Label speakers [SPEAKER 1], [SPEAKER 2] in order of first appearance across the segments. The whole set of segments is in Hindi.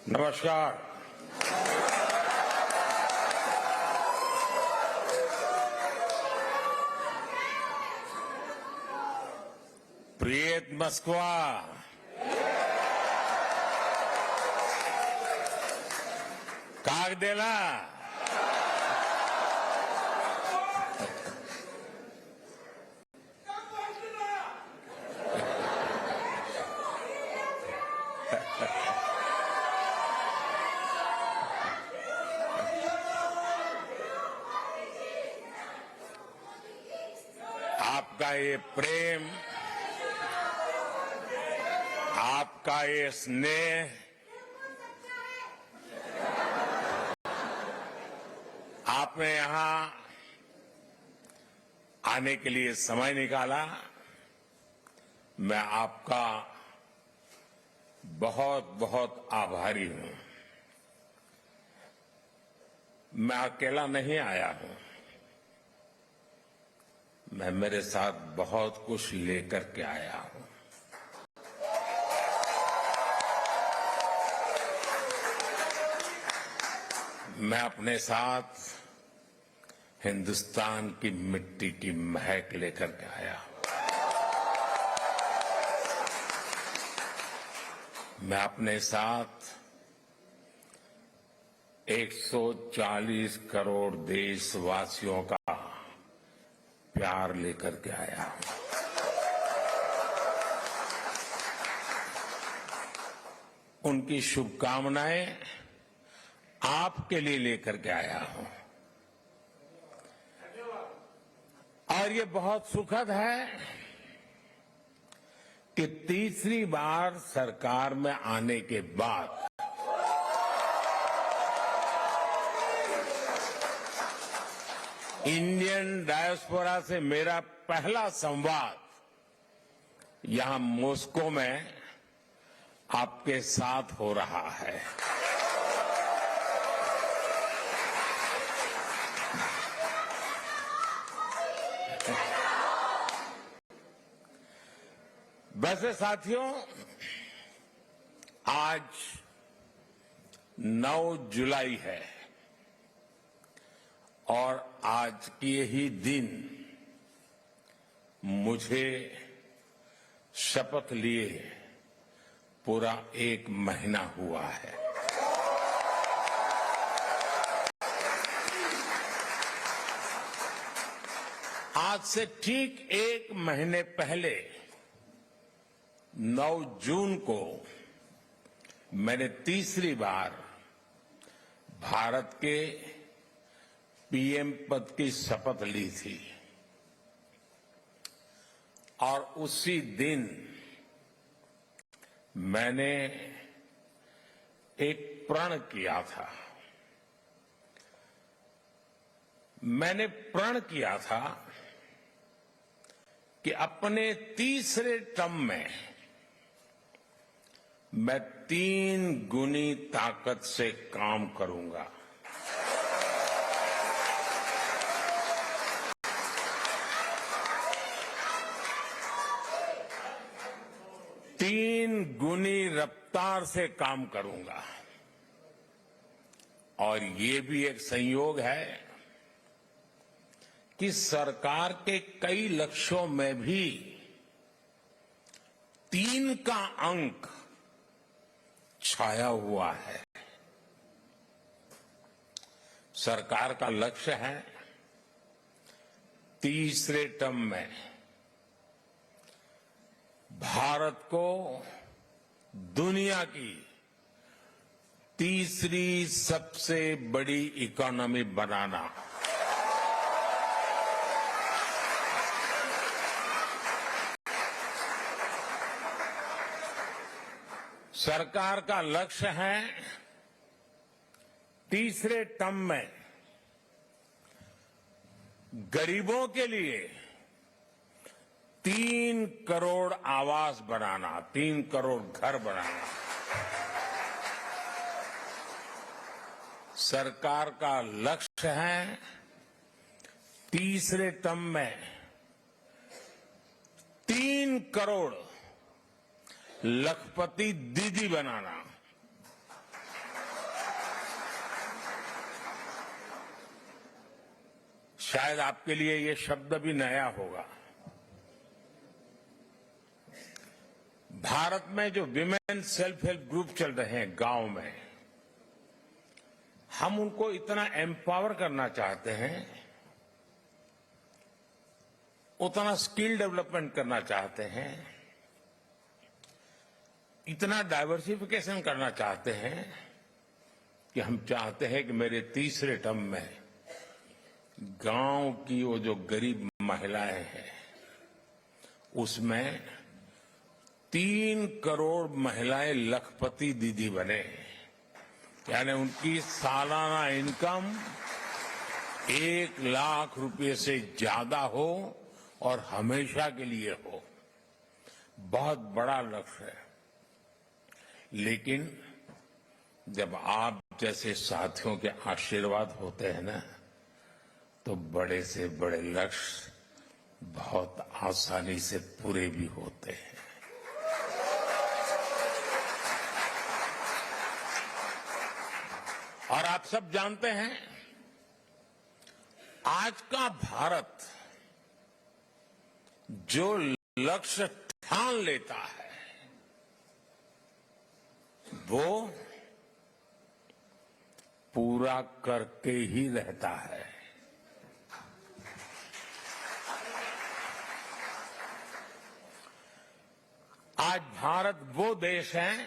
[SPEAKER 1] नमस्कार। प्रियत मोस्कवा, как дела? आपका ये प्रेम, आपका ये स्नेह, आपने यहां आने के लिए समय निकाला, मैं आपका बहुत बहुत आभारी हूं। मैं अकेला नहीं आया हूं, मैं मेरे साथ बहुत कुछ लेकर के आया हूं। मैं अपने साथ हिंदुस्तान की मिट्टी की महक लेकर के आया हूं। मैं अपने साथ 140 करोड़ देशवासियों का प्यार लेकर के आया हूं। उनकी शुभकामनाएं आपके लिए लेकर के आया हूं। और ये बहुत सुखद है कि तीसरी बार सरकार में आने के बाद इंडियन डायस्पोरा से मेरा पहला संवाद यहां मॉस्को में आपके साथ हो रहा है। वैसे साथियों, आज 9 जुलाई है और आज के ही दिन मुझे शपथ लिए पूरा 1 महीना हुआ है। आज से ठीक 1 महीने पहले 9 जून को मैंने तीसरी बार भारत के पीएम पद की शपथ ली थी और उसी दिन मैंने एक प्रण किया था। मैंने प्रण किया था कि अपने तीसरे टर्म में मैं 3 गुनी ताकत से काम करूंगा। तीन गुनी रफ्तार से काम करूंगा। और ये भी एक संयोग है कि सरकार के कई लक्ष्यों में भी 3 का अंक छाया हुआ है। सरकार का लक्ष्य है तीसरे टर्म में भारत को दुनिया की तीसरी सबसे बड़ी इकोनॉमी बनाना। सरकार का लक्ष्य है तीसरे टर्म में गरीबों के लिए 3 करोड़ आवास बनाना, 3 करोड़ घर बनाना। सरकार का लक्ष्य है तीसरे टर्म में 3 करोड़ लखपति दीदी बनाना। शायद आपके लिए ये शब्द भी नया होगा। भारत में जो विमेन सेल्फ हेल्प ग्रुप चल रहे हैं गांव में, हम उनको इतना एम्पावर करना चाहते हैं, उतना स्किल डेवलपमेंट करना चाहते हैं, इतना डाइवर्सिफिकेशन करना चाहते हैं कि हम चाहते हैं कि मेरे तीसरे टर्म में गांव की वो जो गरीब महिलाएं हैं उसमें 3 करोड़ महिलाएं लखपति दीदी बने, यानी उनकी सालाना इनकम 1 लाख रुपए से ज्यादा हो और हमेशा के लिए हो। बहुत बड़ा लक्ष्य है, लेकिन जब आप जैसे साथियों के आशीर्वाद होते हैं ना, तो बड़े से बड़े लक्ष्य बहुत आसानी से पूरे भी होते हैं। और आप सब जानते हैं, आज का भारत जो लक्ष्य ठान लेता है वो पूरा करके ही रहता है। आज भारत वो देश है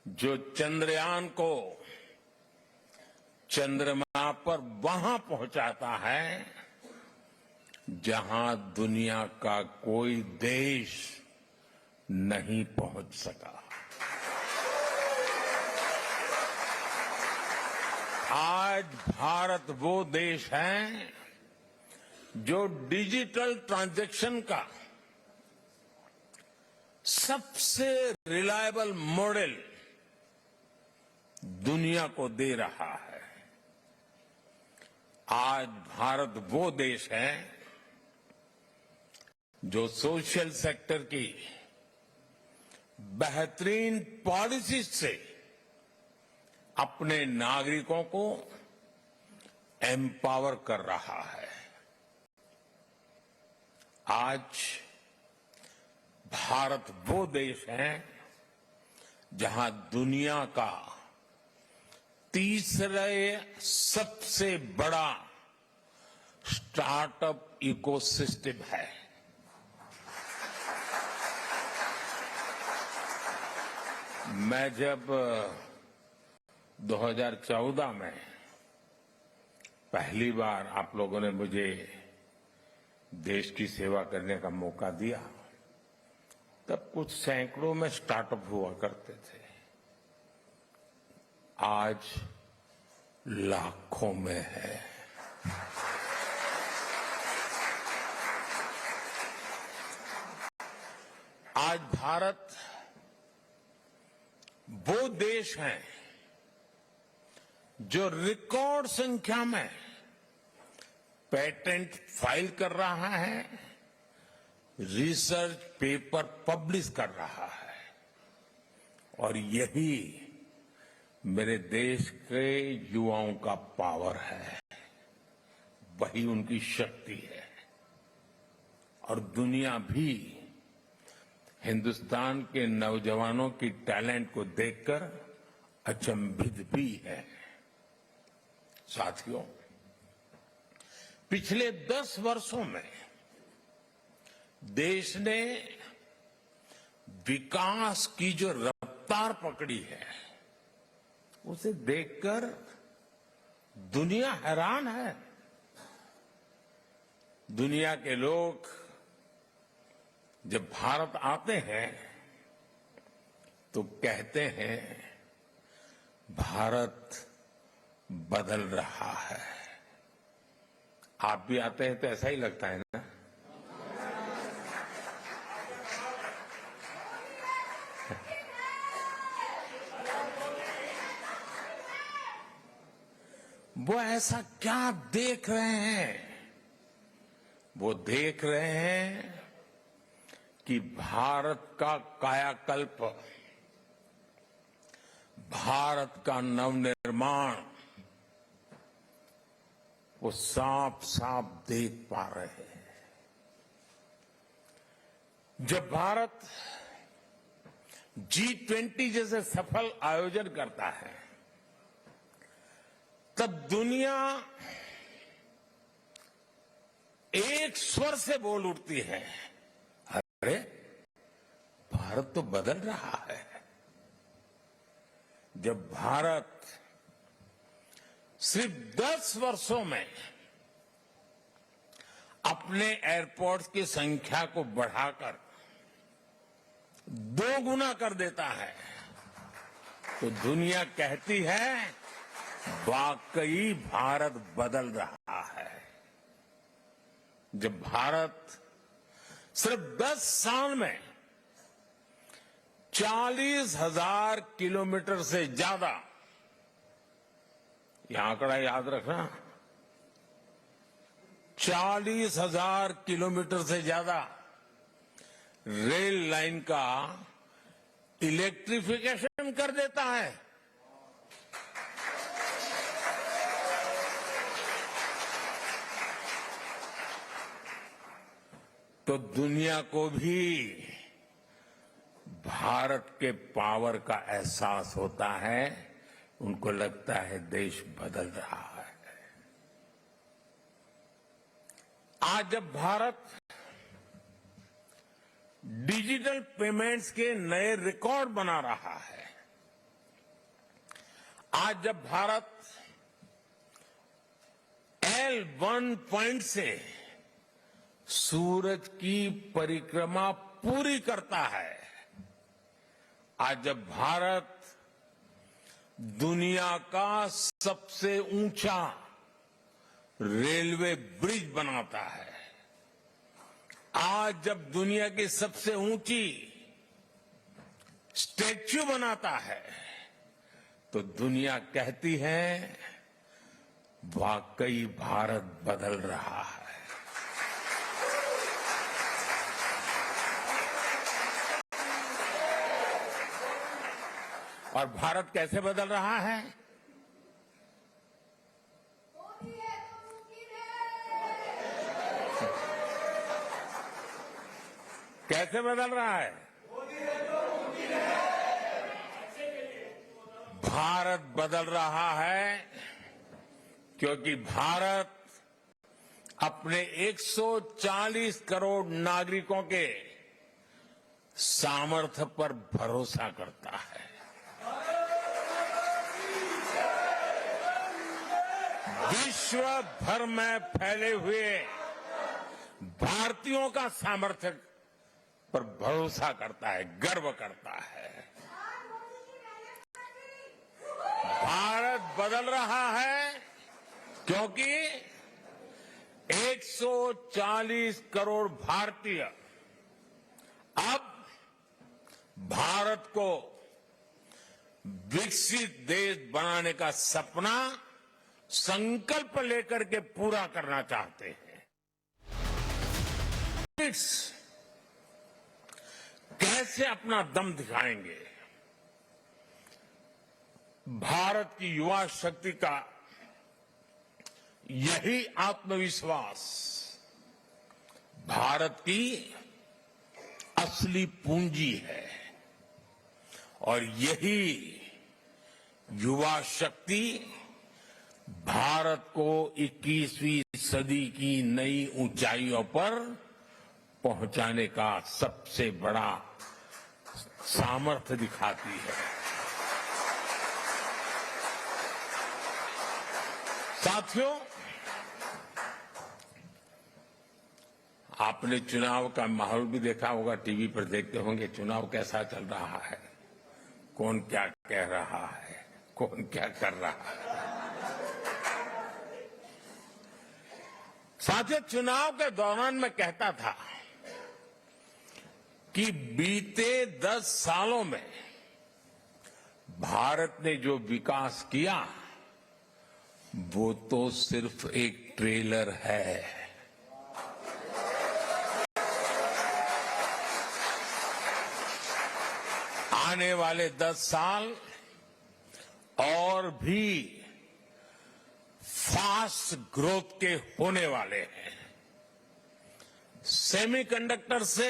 [SPEAKER 1] जो चंद्रयान को चंद्रमा पर वहां पहुंचाता है जहां दुनिया का कोई देश नहीं पहुंच सका। आज भारत वो देश है जो डिजिटल ट्रांजैक्शन का सबसे रिलायबल मॉडल दुनिया को दे रहा है। आज भारत वो देश है जो सोशल सेक्टर की बेहतरीन पॉलिसी से अपने नागरिकों को एम्पावर कर रहा है। आज भारत वो देश है जहां दुनिया का तीसरे सबसे बड़ा स्टार्टअप इकोसिस्टम है। मैं जब 2014 में पहली बार आप लोगों ने मुझे देश की सेवा करने का मौका दिया, तब कुछ सैकड़ों में स्टार्टअप हुआ करते थे। आज लाखों में है। आज भारत वो देश है जो रिकॉर्ड संख्या में पेटेंट फाइल कर रहा है, रिसर्च पेपर पब्लिश कर रहा है, और यही मेरे देश के युवाओं का पावर है, वही उनकी शक्ति है। और दुनिया भी हिंदुस्तान के नौजवानों की टैलेंट को देखकर अचंभित भी है। साथियों, पिछले 10 वर्षों में देश ने विकास की जो रफ्तार पकड़ी है, उसे देखकर दुनिया हैरान है। दुनिया के लोग जब भारत आते हैं तो कहते हैं भारत बदल रहा है। आप भी आते हैं तो ऐसा ही लगता है ना? वो ऐसा क्या देख रहे हैं? वो देख रहे हैं कि भारत का कायाकल्प, भारत का नवनिर्माण वो साफ साफ देख पा रहे हैं। जब भारत G20 जैसे सफल आयोजन करता है तब दुनिया एक स्वर से बोल उठती है, अरे भारत तो बदल रहा है। जब भारत सिर्फ 10 वर्षों में अपने एयरपोर्ट्स की संख्या को बढ़ाकर 2 गुना कर देता है तो दुनिया कहती है वाकई भारत बदल रहा है। जब भारत सिर्फ 10 साल में 40,000 किलोमीटर से ज्यादा, यह आंकड़ा याद रखना, 40,000 किलोमीटर से ज्यादा रेल लाइन का इलेक्ट्रिफिकेशन कर देता है तो दुनिया को भी भारत के पावर का एहसास होता है, उनको लगता है देश बदल रहा है। आज जब भारत डिजिटल पेमेंट्स के नए रिकॉर्ड बना रहा है, आज जब भारत L1 पॉइंट से सूरज की परिक्रमा पूरी करता है, आज जब भारत दुनिया का सबसे ऊंचा रेलवे ब्रिज बनाता है, आज जब दुनिया की सबसे ऊंची स्टैच्यू बनाता है, तो दुनिया कहती है वाकई भारत बदल रहा है। और भारत कैसे बदल रहा है? कैसे बदल रहा है? भारत बदल रहा है क्योंकि भारत अपने 140 करोड़ नागरिकों के सामर्थ्य पर भरोसा करता है। विश्व भर में फैले हुए भारतीयों का सामर्थ्य पर भरोसा करता है, गर्व करता है। भारत बदल रहा है क्योंकि 140 करोड़ भारतीय अब भारत को विकसित देश बनाने का सपना, संकल्प लेकर के पूरा करना चाहते हैं। कैसे अपना दम दिखाएंगे? भारत की युवा शक्ति का यही आत्मविश्वास भारत की असली पूंजी है और यही युवा शक्ति भारत को 21वीं सदी की नई ऊंचाइयों पर पहुंचाने का सबसे बड़ा सामर्थ्य दिखाती है। साथियों, आपने चुनाव का माहौल भी देखा होगा, टीवी पर देखते होंगे चुनाव कैसा चल रहा है, कौन क्या कह रहा है, कौन क्या कर रहा है। साथियों, चुनाव के दौरान मैं कहता था कि बीते 10 सालों में भारत ने जो विकास किया वो तो सिर्फ एक ट्रेलर है। आने वाले 10 साल और भी फास्ट ग्रोथ के होने वाले हैं। सेमीकंडक्टर से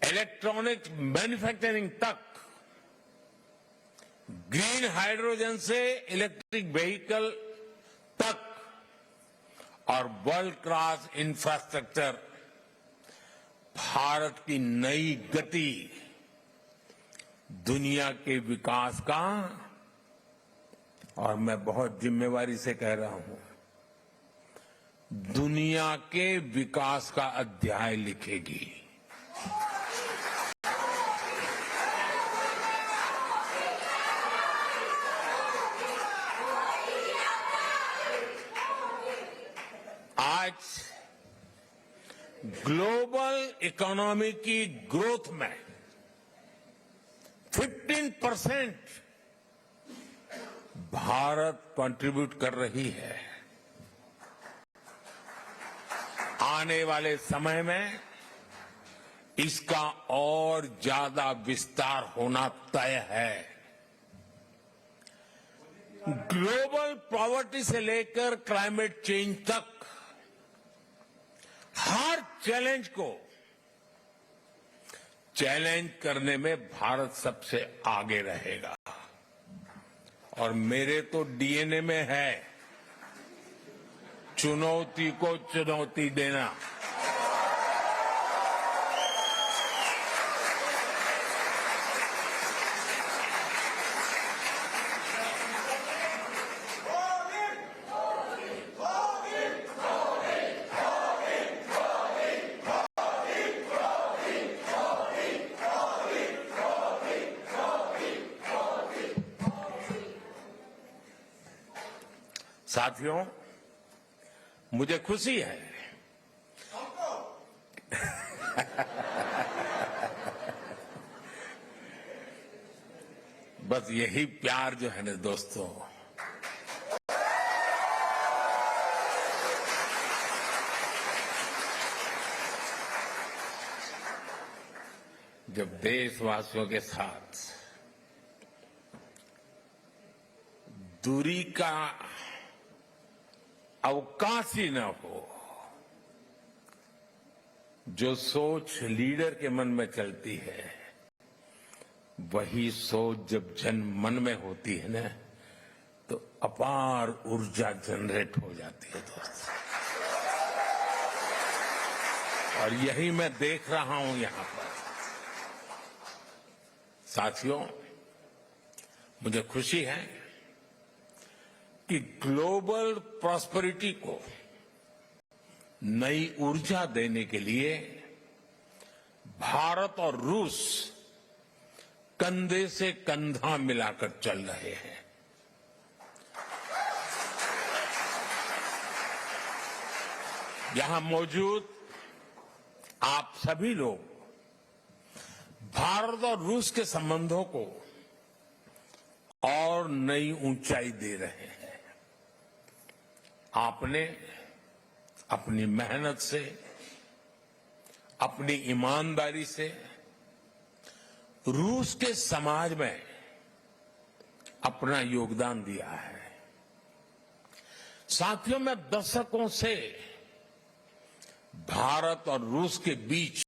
[SPEAKER 1] इलेक्ट्रॉनिक मैन्युफैक्चरिंग तक, ग्रीन हाइड्रोजन से इलेक्ट्रिक व्हीकल तक और वर्ल्ड क्लास इंफ्रास्ट्रक्चर, भारत की नई गति दुनिया के विकास का, और मैं बहुत जिम्मेवारी से कह रहा हूं, दुनिया के विकास का अध्याय लिखेगी। आज ग्लोबल इकोनॉमी की ग्रोथ में 15% भारत कंट्रीब्यूट कर रही है। आने वाले समय में इसका और ज्यादा विस्तार होना तय है। ग्लोबल पॉवर्टी से लेकर क्लाइमेट चेंज तक हर चैलेंज को चैलेंज करने में भारत सबसे आगे रहेगा। और मेरे तो डीएनए में है चुनौती को चुनौती देना। साथियों, मुझे खुशी है बस यही प्यार जो है ना दोस्तों, जब देशवासियों के साथ दूरी का अवकाश ही न हो, जो सोच लीडर के मन में चलती है, वही सोच जब जन मन में होती है ना, तो अपार ऊर्जा जनरेट हो जाती है दोस्तों। और यही मैं देख रहा हूं यहां पर। साथियों, मुझे खुशी है कि ग्लोबल प्रॉस्पेरिटी को नई ऊर्जा देने के लिए भारत और रूस कंधे से कंधा मिलाकर चल रहे हैं। यहां मौजूद आप सभी लोग भारत और रूस के संबंधों को और नई ऊंचाई दे रहे हैं। आपने अपनी मेहनत से, अपनी ईमानदारी से रूस के समाज में अपना योगदान दिया है। साथियों, मैं दशकों से भारत और रूस के बीच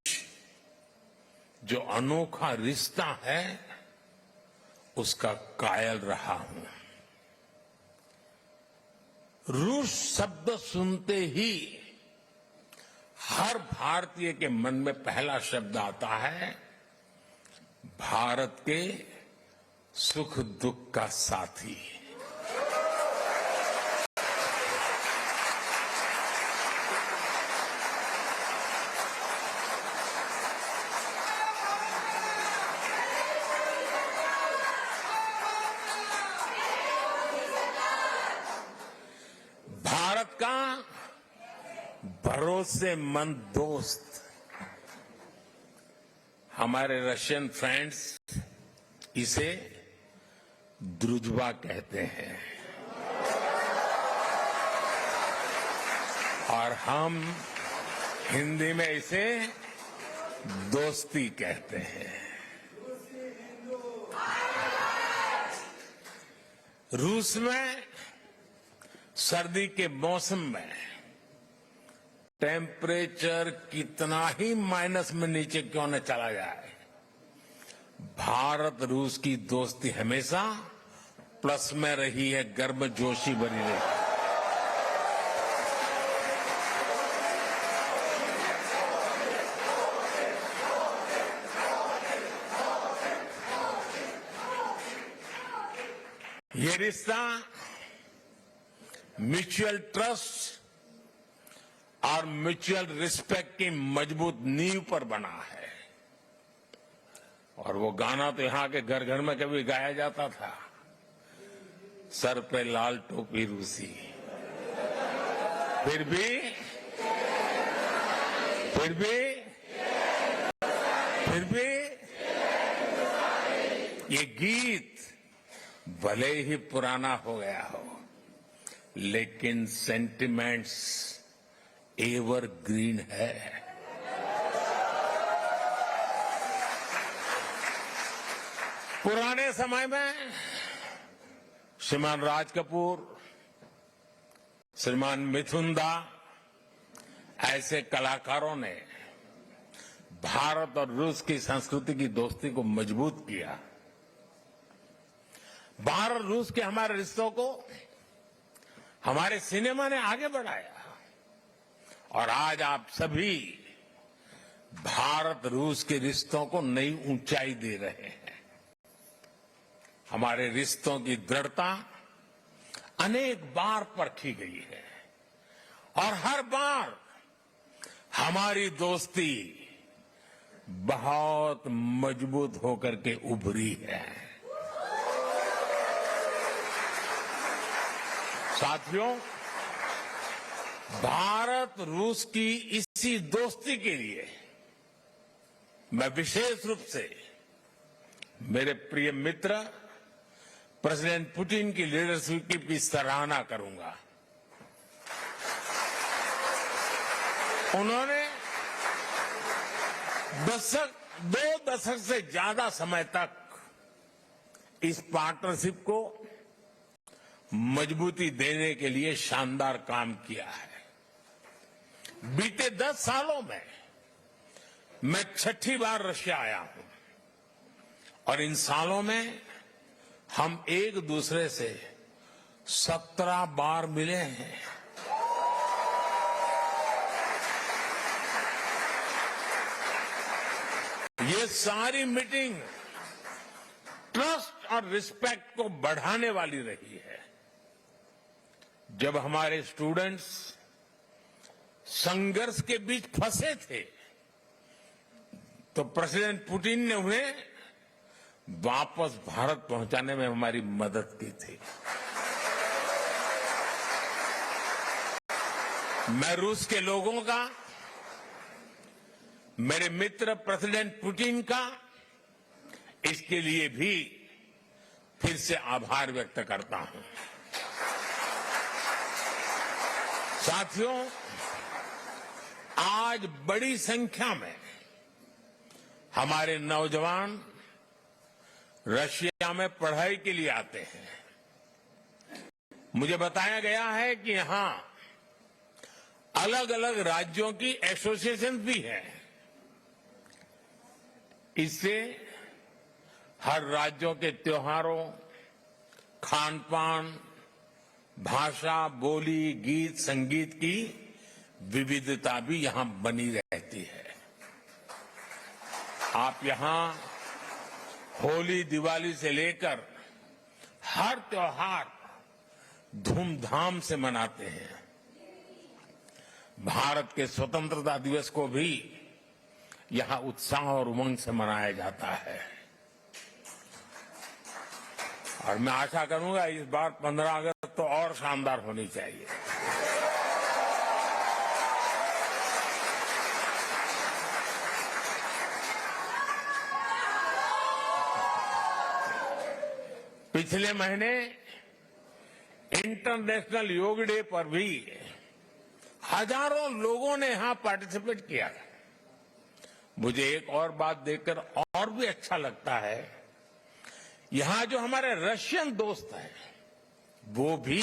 [SPEAKER 1] जो अनोखा रिश्ता है उसका कायल रहा हूं। रूस शब्द सुनते ही हर भारतीय के मन में पहला शब्द आता है भारत के सुख दुख का साथी। भारत का भरोसेमंद दोस्त, हमारे रशियन फ्रेंड्स इसे द्रुजबा कहते हैं और हम हिंदी में इसे दोस्ती कहते हैं। रूस में सर्दी के मौसम में टेम्परेचर कितना ही माइनस में नीचे क्यों न चला जाए, भारत रूस की दोस्ती हमेशा प्लस में रही है, गर्मजोशी बनी रही है। ये रिश्ता म्यूचुअल ट्रस्ट और म्यूचुअल रिस्पेक्ट की मजबूत नींव पर बना है। और वो गाना तो यहां के घर घर में कभी गाया जाता था, सर पे लाल टोपी रूसी, फिर भी ये गीत भले ही पुराना हो गया हो, लेकिन सेंटिमेंट्स एवरग्रीन है। पुराने समय में श्रीमान राज कपूर, श्रीमान मिथुन दा ऐसे कलाकारों ने भारत और रूस की संस्कृति की दोस्ती को मजबूत किया। भारत रूस के हमारे रिश्तों को हमारे सिनेमा ने आगे बढ़ाया और आज आप सभी भारत रूस के रिश्तों को नई ऊंचाई दे रहे हैं। हमारे रिश्तों की दृढ़ता अनेक बार परखी गई है और हर बार हमारी दोस्ती बहुत मजबूत होकर के उभरी है। साथियों, भारत रूस की इसी दोस्ती के लिए मैं विशेष रूप से मेरे प्रिय मित्र प्रेसिडेंट पुतिन की लीडरशिप की सराहना करूंगा। उन्होंने दो दशक से ज्यादा समय तक इस पार्टनरशिप को मजबूती देने के लिए शानदार काम किया है। बीते 10 सालों में मैं 6ठी बार रशिया आया हूं और इन सालों में हम एक दूसरे से 17 बार मिले हैं। ये सारी मीटिंग ट्रस्ट और रिस्पेक्ट को बढ़ाने वाली रही है। जब हमारे स्टूडेंट्स संघर्ष के बीच फंसे थे तो प्रेसिडेंट पुतिन ने उन्हें वापस भारत पहुंचाने में हमारी मदद की थी। मैं रूस के लोगों का, मेरे मित्र प्रेसिडेंट पुतिन का इसके लिए भी फिर से आभार व्यक्त करता हूं। साथियों, आज बड़ी संख्या में हमारे नौजवान रशिया में पढ़ाई के लिए आते हैं। मुझे बताया गया है कि यहां अलग अलग राज्यों की एसोसिएशन भी है। इससे हर राज्यों के त्योहारों, खान पान, भाषा, बोली, गीत, संगीत की विविधता भी यहां बनी रहती है। आप यहां होली, दिवाली से लेकर हर त्योहार धूमधाम से मनाते हैं। भारत के स्वतंत्रता दिवस को भी यहां उत्साह और उमंग से मनाया जाता है और मैं आशा करूंगा इस बार 15 अगस्त तो और शानदार होनी चाहिए। पिछले महीने इंटरनेशनल योग डे पर भी हजारों लोगों ने यहां पार्टिसिपेट किया। मुझे एक और बात देखकर और भी अच्छा लगता है, यहां जो हमारे रशियन दोस्त हैं वो भी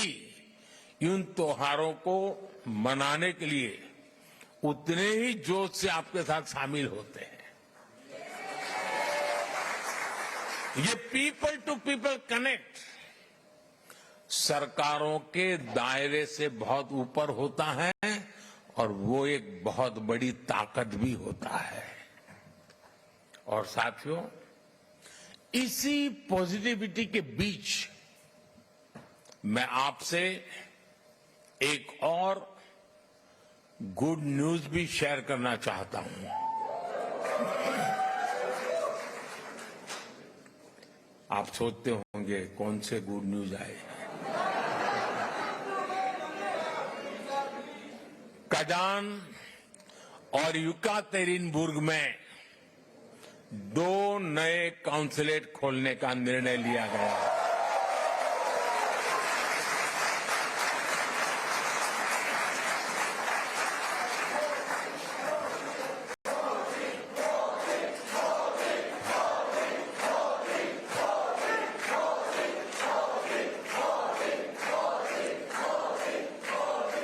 [SPEAKER 1] इन त्योहारों को मनाने के लिए उतने ही जोश से आपके साथ शामिल होते हैं। ये पीपल टू पीपल कनेक्ट सरकारों के दायरे से बहुत ऊपर होता है और वो एक बहुत बड़ी ताकत भी होता है। और साथियों, इसी पॉजिटिविटी के बीच मैं आपसे एक और गुड न्यूज भी शेयर करना चाहता हूं। आप सोचते होंगे कौन से गुड न्यूज आए। कजान और युकातेरिनबुर्ग में 2 नए काउंसलेट खोलने का निर्णय लिया गया।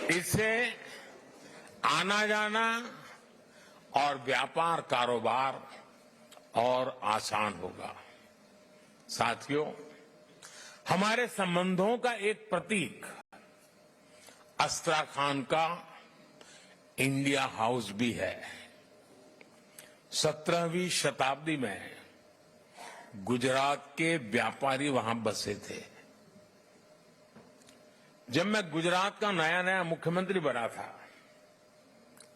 [SPEAKER 1] इससे आना जाना और व्यापार कारोबार और आसान होगा। साथियों, हमारे संबंधों का एक प्रतीक अस्ट्राखान का इंडिया हाउस भी है। 17वीं शताब्दी में गुजरात के व्यापारी वहां बसे थे। जब मैं गुजरात का नया नया मुख्यमंत्री बना था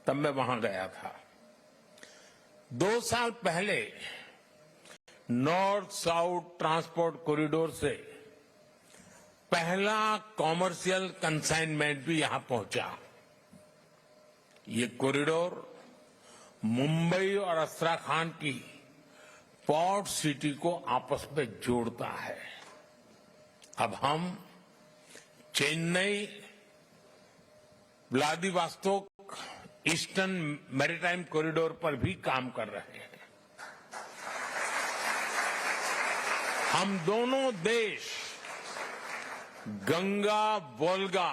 [SPEAKER 1] तब मैं वहां गया था। 2 साल पहले नॉर्थ साउथ ट्रांसपोर्ट कॉरिडोर से पहला कॉमर्शियल कंसाइनमेंट भी यहां पहुंचा। ये कॉरिडोर मुंबई और अस्ट्राखान की पोर्ट सिटी को आपस में जोड़ता है। अब हम Chennai Vladivostok eastern maritime corridor पर भी काम कर रहे हैं। हम दोनों देश Ganga Volga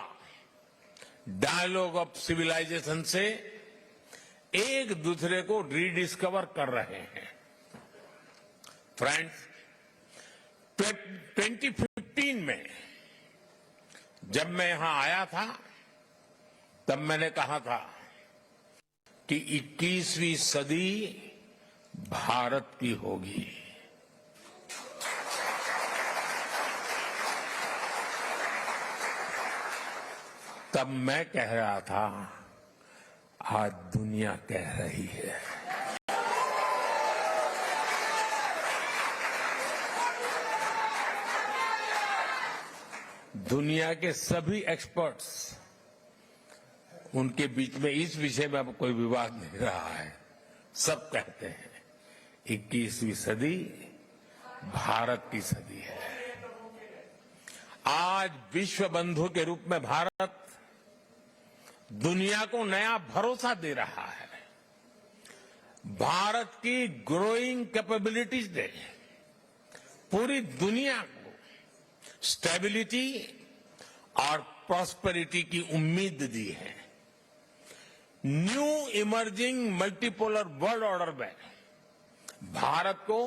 [SPEAKER 1] dialogue of civilisation से एक दूसरे को रीडिस्कवर कर रहे हैं। फ्रेंड्स, 2015 में जब मैं यहां आया था तब मैंने कहा था कि 21वीं सदी भारत की होगी। तब मैं कह रहा था, आज दुनिया कह रही है। दुनिया के सभी एक्सपर्ट्स, उनके बीच में इस विषय में अब कोई विवाद नहीं रहा है। सब कहते हैं 21वीं सदी भारत की सदी है। आज विश्व बंधु के रूप में भारत दुनिया को नया भरोसा दे रहा है। भारत की ग्रोइंग कैपेबिलिटीज ने पूरी दुनिया को स्टेबिलिटी और प्रॉस्पेरिटी की उम्मीद दी है। New emerging multipolar world order में भारत को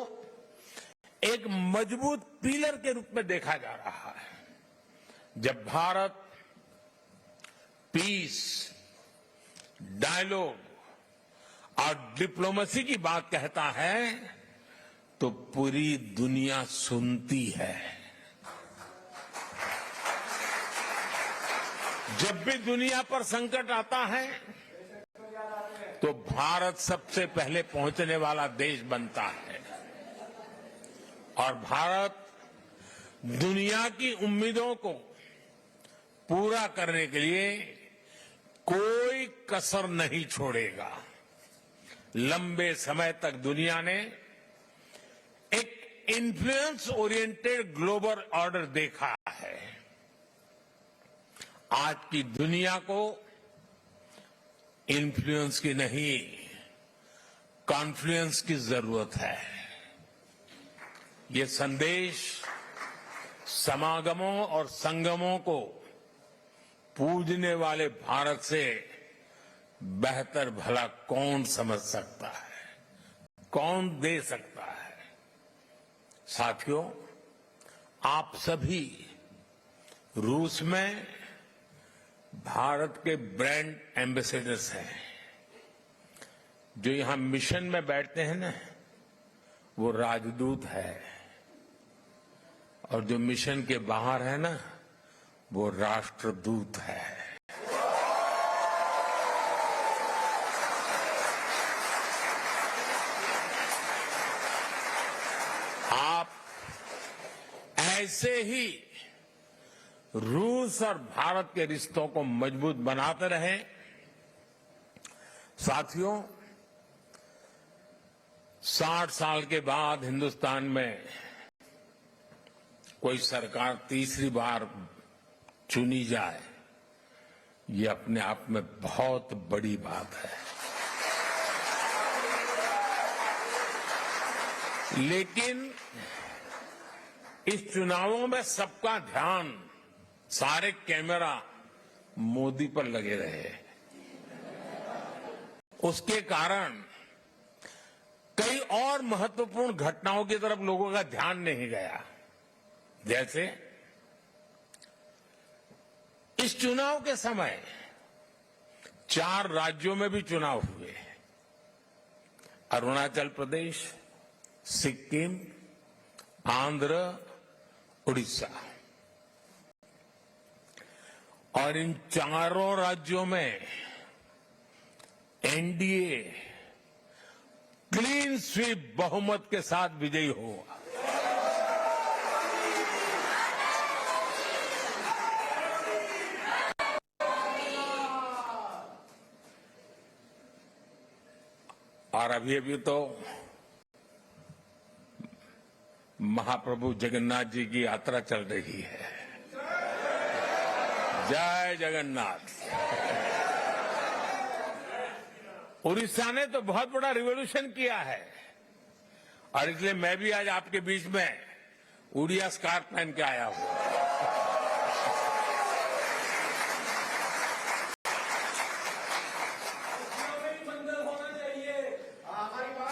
[SPEAKER 1] एक मजबूत पिलर के रूप में देखा जा रहा है। जब भारत पीस, डायलॉग और डिप्लोमेसी की बात कहता है तो पूरी दुनिया सुनती है। जब भी दुनिया पर संकट आता है तो भारत सबसे पहले पहुंचने वाला देश बनता है और भारत दुनिया की उम्मीदों को पूरा करने के लिए कोई कसर नहीं छोड़ेगा। लंबे समय तक दुनिया ने एक इन्फ्लुएंस ओरिएंटेड ग्लोबल ऑर्डर देखा है। आज की दुनिया को इन्फ्लुएंस की नहीं, कॉन्फ्लुएंस की जरूरत है। ये संदेश समागमों और संगमों को पूजने वाले भारत से बेहतर भला कौन समझ सकता है, कौन दे सकता है। साथियों, आप सभी रूस में भारत के ब्रांड एम्बेसडर्स हैं। जो यहां मिशन में बैठते हैं ना, वो राजदूत है, और जो मिशन के बाहर है ना, वो राष्ट्रदूत है। आप ऐसे ही रूस और भारत के रिश्तों को मजबूत बनाते रहें। साथियों, 60 साल के बाद हिंदुस्तान में कोई सरकार तीसरी बार चुनी जाए, ये अपने आप में बहुत बड़ी बात है। लेकिन इस चुनावों में सबका ध्यान, सारे कैमरा मोदी पर लगे रहे। उसके कारण कई और महत्वपूर्ण घटनाओं की तरफ लोगों का ध्यान नहीं गया। जैसे इस चुनाव के समय 4 राज्यों में भी चुनाव हुए। अरुणाचल प्रदेश, सिक्किम, आंध्र, उड़ीसा। और इन चारों राज्यों में एनडीए क्लीन स्वीप बहुमत के साथ विजयी हुआ। और अभी तो महाप्रभु जगन्नाथ जी की यात्रा चल रही है। जय जगन्नाथ। उड़ीसा ने तो बहुत बड़ा रिवॉल्यूशन किया है, और इसलिए मैं भी आज आपके बीच में उड़िया स्कार्फ पहन के आया हूं।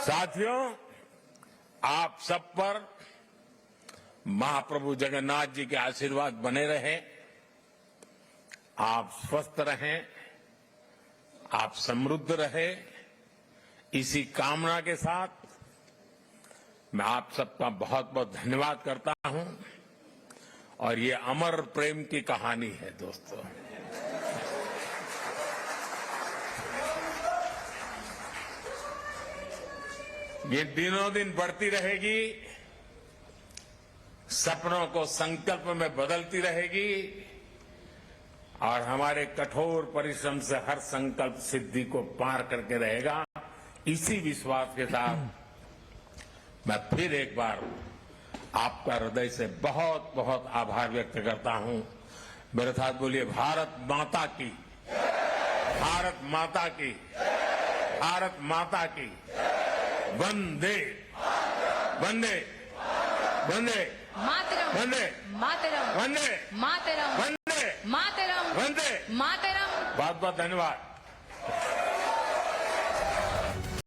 [SPEAKER 1] साथियों, आप सब पर महाप्रभु जगन्नाथ जी के आशीर्वाद बने रहे। आप स्वस्थ रहें, आप समृद्ध रहे। इसी कामना के साथ मैं आप सबका बहुत बहुत धन्यवाद करता हूं। और ये अमर प्रेम की कहानी है दोस्तों। ये दिनों दिन बढ़ती रहेगी, सपनों को संकल्प में बदलती रहेगी, और हमारे कठोर परिश्रम से हर संकल्प सिद्धि को पार करके रहेगा। इसी विश्वास के साथ मैं फिर एक बार आपका हृदय से बहुत बहुत आभार व्यक्त करता हूं। मेरे साथ बोलिए, भारत माता की, भारत माता की, भारत माता की। वंदे वंदे वंदे
[SPEAKER 2] मातरम,
[SPEAKER 1] वंदे
[SPEAKER 2] मातरम,
[SPEAKER 1] वंदे
[SPEAKER 2] मातरम,
[SPEAKER 1] वंदे
[SPEAKER 2] मातरम,
[SPEAKER 1] वंदे।
[SPEAKER 2] मातरम।
[SPEAKER 1] बहुत बहुत धन्यवाद।